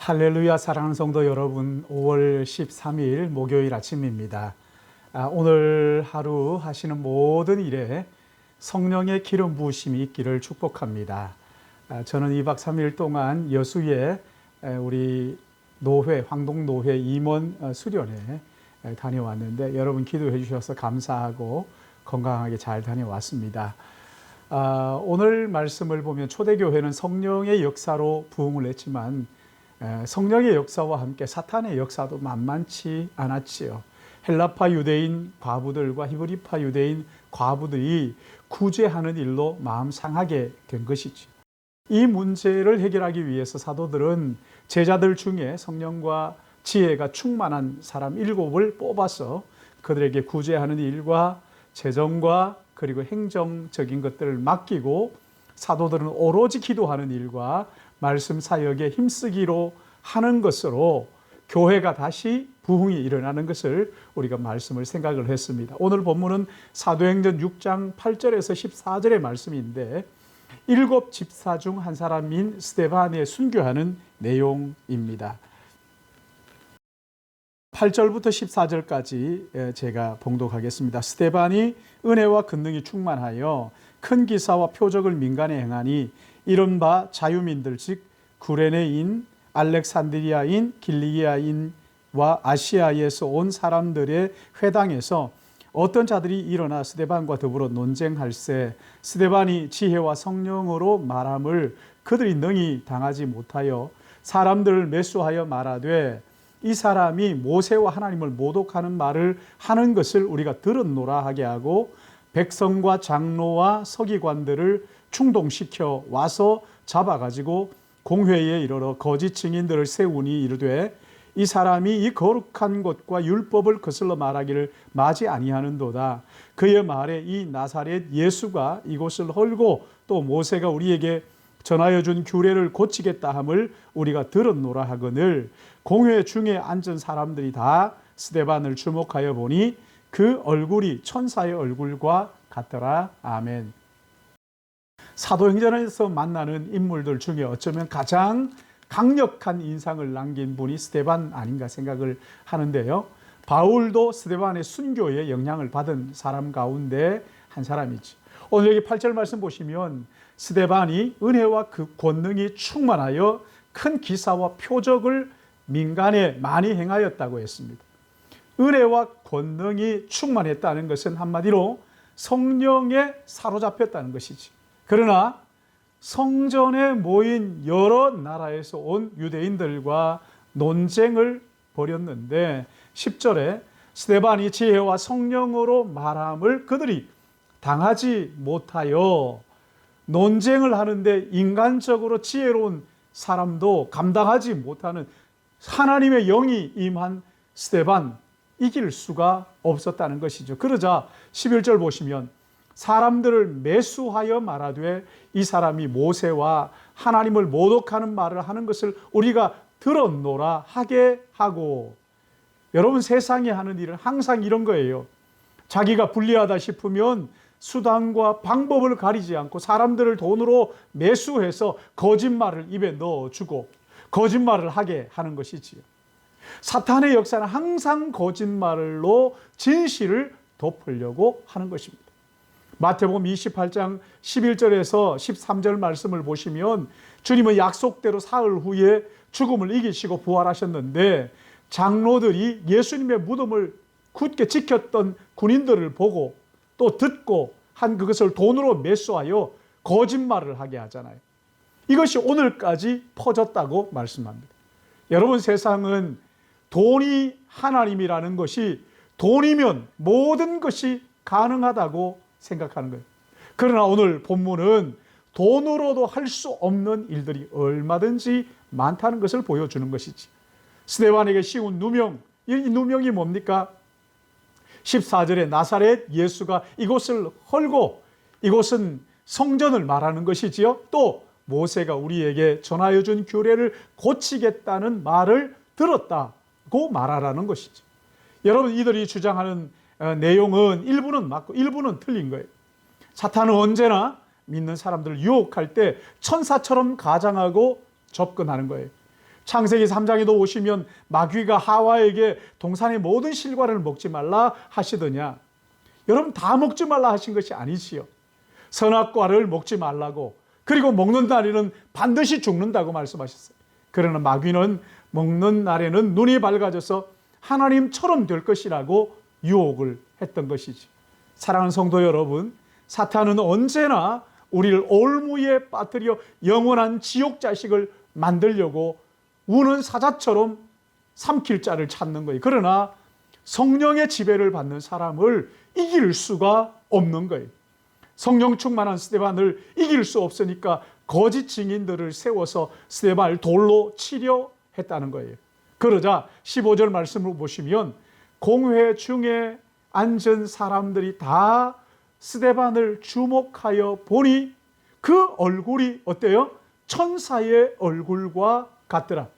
할렐루야. 사랑하는 성도 여러분, 5월 13일 목요일 아침입니다. 오늘 하루 하시는 모든 일에 성령의 기름 부으심이 있기를 축복합니다. 저는 2박 3일 동안 여수에 우리 노회, 황동노회 임원 수련회 다녀왔는데 여러분 기도해 주셔서 감사하고 건강하게 잘 다녀왔습니다. 오늘 말씀을 보면 초대교회는 성령의 역사로 부흥을 했지만 성령의 역사와 함께 사탄의 역사도 만만치 않았지요. 헬라파 유대인 과부들과 히브리파 유대인 과부들이 구제하는 일로 마음 상하게 된 것이지. 이 문제를 해결하기 위해서 사도들은 제자들 중에 성령과 지혜가 충만한 사람 7을 뽑아서 그들에게 구제하는 일과 재정과 그리고 행정적인 것들을 맡기고 사도들은 오로지 기도하는 일과 말씀 사역에 힘쓰기로 하는 것으로 교회가 다시 부흥이 일어나는 것을 우리가 말씀을 생각을 했습니다. 오늘 본문은 사도행전 6장 8절에서 14절의 말씀인데 7 집사 중 한 사람인 스데반의 순교하는 내용입니다. 8절부터 14절까지 제가 봉독하겠습니다. 스데반이 은혜와 권능이 충만하여 큰 기사와 표적을 민간에 행하니 이른바 자유민들 즉 구레네인, 알렉산드리아인, 길리기아인과 아시아에서 온 사람들의 회당에서 어떤 자들이 일어나 스데반과 더불어 논쟁할세 스데반이 지혜와 성령으로 말함을 그들이 능히 당하지 못하여 사람들을 매수하여 말하되 이 사람이 모세와 하나님을 모독하는 말을 하는 것을 우리가 들었노라 하게 하고 백성과 장로와 서기관들을 충동시켜 와서 잡아가지고 공회에 이르러 거짓 증인들을 세우니 이르되 이 사람이 이 거룩한 것과 율법을 거슬러 말하기를 마지 아니하는도다. 그의 말에 이 나사렛 예수가 이곳을 헐고 또 모세가 우리에게 전하여 준 규례를 고치겠다 함을 우리가 들었노라 하거늘 공회 중에 앉은 사람들이 다 스데반을 주목하여 보니 그 얼굴이 천사의 얼굴과 같더라. 아멘. 사도행전에서 만나는 인물들 중에 어쩌면 가장 강력한 인상을 남긴 분이 스데반 아닌가 생각을 하는데요. 바울도 스데반의 순교에 영향을 받은 사람 가운데 한 사람이지. 오늘 여기 8절 말씀 보시면 스데반이 은혜와 그 권능이 충만하여 큰 기사와 표적을 민간에 많이 행하였다고 했습니다. 은혜와 권능이 충만했다는 것은 한마디로 성령에 사로잡혔다는 것이지. 그러나 성전에 모인 여러 나라에서 온 유대인들과 논쟁을 벌였는데 10절에 스데반이 지혜와 성령으로 말함을 그들이 당하지 못하여 논쟁을 하는데 인간적으로 지혜로운 사람도 감당하지 못하는 하나님의 영이 임한 스데반 이길 수가 없었다는 것이죠. 그러자 11절 보시면 사람들을 매수하여 말하되 이 사람이 모세와 하나님을 모독하는 말을 하는 것을 우리가 들었노라 하게 하고. 여러분 세상이 하는 일은 항상 이런 거예요. 자기가 불리하다 싶으면 수단과 방법을 가리지 않고 사람들을 돈으로 매수해서 거짓말을 입에 넣어주고 거짓말을 하게 하는 것이지요. 사탄의 역사는 항상 거짓말로 진실을 덮으려고 하는 것입니다. 마태복음 28장 11절에서 13절 말씀을 보시면 주님은 약속대로 사흘 후에 죽음을 이기시고 부활하셨는데 장로들이 예수님의 무덤을 굳게 지켰던 군인들을 보고 또 듣고 한 그것을 돈으로 매수하여 거짓말을 하게 하잖아요. 이것이 오늘까지 퍼졌다고 말씀합니다. 여러분 세상은 돈이 하나님이라는 것이 돈이면 모든 것이 가능하다고 생각하는 거예요. 그러나 오늘 본문은 돈으로도 할 수 없는 일들이 얼마든지 많다는 것을 보여주는 것이지. 스데반에게 씌운 누명, 이 누명이 뭡니까? 14절에 나사렛 예수가 이곳을 헐고 이곳은 성전을 말하는 것이지요. 또 모세가 우리에게 전하여 준 규례를 고치겠다는 말을 들었다고 말하라는 것이죠. 여러분 이들이 주장하는 내용은 일부는 맞고 일부는 틀린 거예요. 사탄은 언제나 믿는 사람들을 유혹할 때 천사처럼 가장하고 접근하는 거예요. 창세기 3장에도 오시면 마귀가 하와에게 동산의 모든 실과를 먹지 말라 하시더냐. 여러분, 다 먹지 말라 하신 것이 아니지요. 선악과를 먹지 말라고, 그리고 먹는 날에는 반드시 죽는다고 말씀하셨어요. 그러나 마귀는 먹는 날에는 눈이 밝아져서 하나님처럼 될 것이라고 유혹을 했던 것이지. 사랑하는 성도 여러분, 사탄은 언제나 우리를 올무에 빠뜨려 영원한 지옥 자식을 만들려고 우는 사자처럼 삼킬 자를 찾는 거예요. 그러나 성령의 지배를 받는 사람을 이길 수가 없는 거예요. 성령 충만한 스데반을 이길 수 없으니까 거짓 증인들을 세워서 스데반을 돌로 치려 했다는 거예요. 그러자 15절 말씀을 보시면 공회 중에 앉은 사람들이 다 스데반을 주목하여 보니 그 얼굴이 어때요? 천사의 얼굴과 같더라.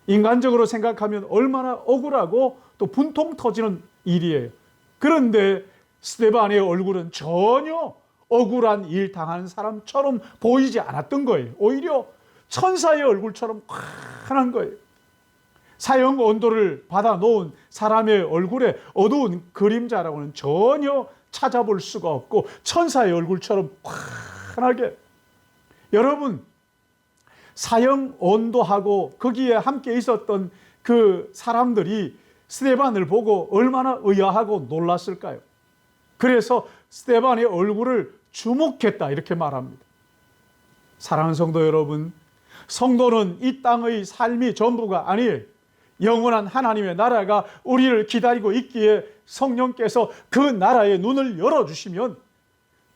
인간적으로 생각하면 얼마나 억울하고 또 분통 터지는 일이에요. 그런데 스데반의 얼굴은 전혀 억울한 일 당한 사람처럼 보이지 않았던 거예요. 오히려 천사의 얼굴처럼 환한 거예요. 사형 온도를 받아 놓은 사람의 얼굴에 어두운 그림자라고는 전혀 찾아볼 수가 없고 천사의 얼굴처럼 환하게. 여러분, 사형 온도하고 거기에 함께 있었던 그 사람들이 스데반을 보고 얼마나 의아하고 놀랐을까요? 그래서 스데반의 얼굴을 주목했다 이렇게 말합니다. 사랑하는 성도 여러분, 성도는 이 땅의 삶이 전부가 아니에요. 영원한 하나님의 나라가 우리를 기다리고 있기에 성령께서 그 나라의 눈을 열어주시면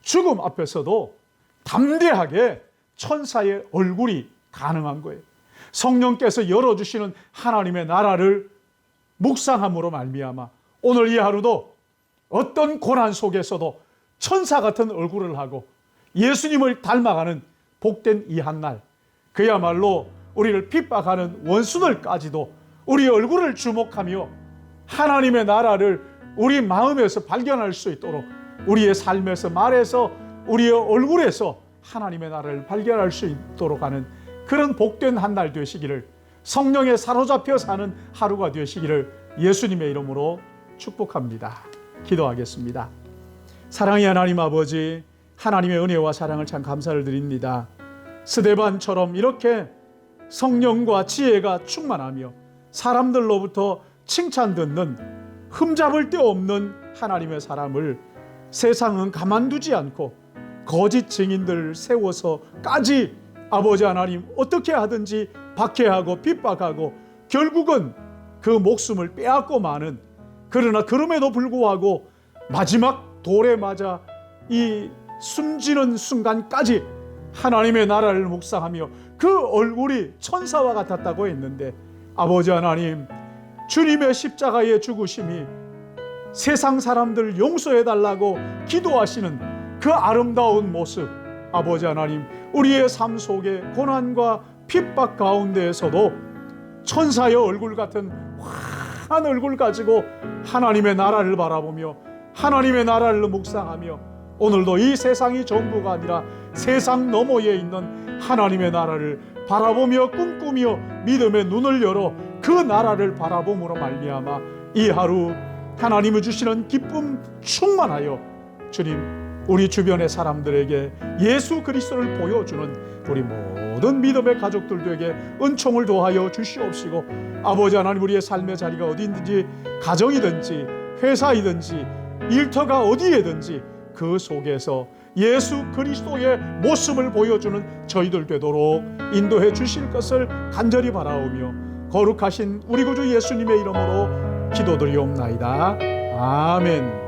죽음 앞에서도 담대하게 천사의 얼굴이 가능한 거예요. 성령께서 열어주시는 하나님의 나라를 묵상함으로 말미암아 오늘 이 하루도 어떤 고난 속에서도 천사 같은 얼굴을 하고 예수님을 닮아가는 복된 이 한날, 그야말로 우리를 핍박하는 원수들까지도 우리 얼굴을 주목하며 하나님의 나라를 우리 마음에서 발견할 수 있도록 우리의 삶에서, 말에서, 우리의 얼굴에서 하나님의 나라를 발견할 수 있도록 하는 그런 복된 한날 되시기를, 성령에 사로잡혀 사는 하루가 되시기를 예수님의 이름으로 축복합니다. 기도하겠습니다. 사랑의 하나님 아버지, 하나님의 은혜와 사랑을 참 감사를 드립니다. 스데반처럼 이렇게 성령과 지혜가 충만하며 사람들로부터 칭찬 듣는 흠잡을 데 없는 하나님의 사람을 세상은 가만두지 않고 거짓 증인들을 세워서까지 아버지 하나님 어떻게 하든지 박해하고 핍박하고 결국은 그 목숨을 빼앗고 마는, 그러나 그럼에도 불구하고 마지막 돌에 맞아 이 숨지는 순간까지 하나님의 나라를 묵상하며 그 얼굴이 천사와 같았다고 했는데, 아버지 하나님, 주님의 십자가의 죽으심이 세상 사람들 용서해달라고 기도하시는 그 아름다운 모습, 아버지 하나님, 우리의 삶 속에 고난과 핍박 가운데에서도 천사의 얼굴 같은 환한 얼굴 가지고 하나님의 나라를 바라보며 하나님의 나라를 묵상하며 오늘도 이 세상이 전부가 아니라 세상 너머에 있는 하나님의 나라를 바라보며 꿈꾸며 믿음의 눈을 열어 그 나라를 바라봄으로 말미암아 이 하루 하나님이 주시는 기쁨 충만하여 주님, 우리 주변의 사람들에게 예수 그리스도를 보여주는 우리 모든 믿음의 가족들에게 은총을 더하여 주시옵시고, 아버지 하나님, 우리의 삶의 자리가 어디든지, 가정이든지 회사이든지 일터가 어디에든지 그 속에서 예수 그리스도의 모습을 보여주는 저희들 되도록 인도해 주실 것을 간절히 바라오며 거룩하신 우리 구주 예수님의 이름으로 기도드리옵나이다. 아멘.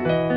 있습니다.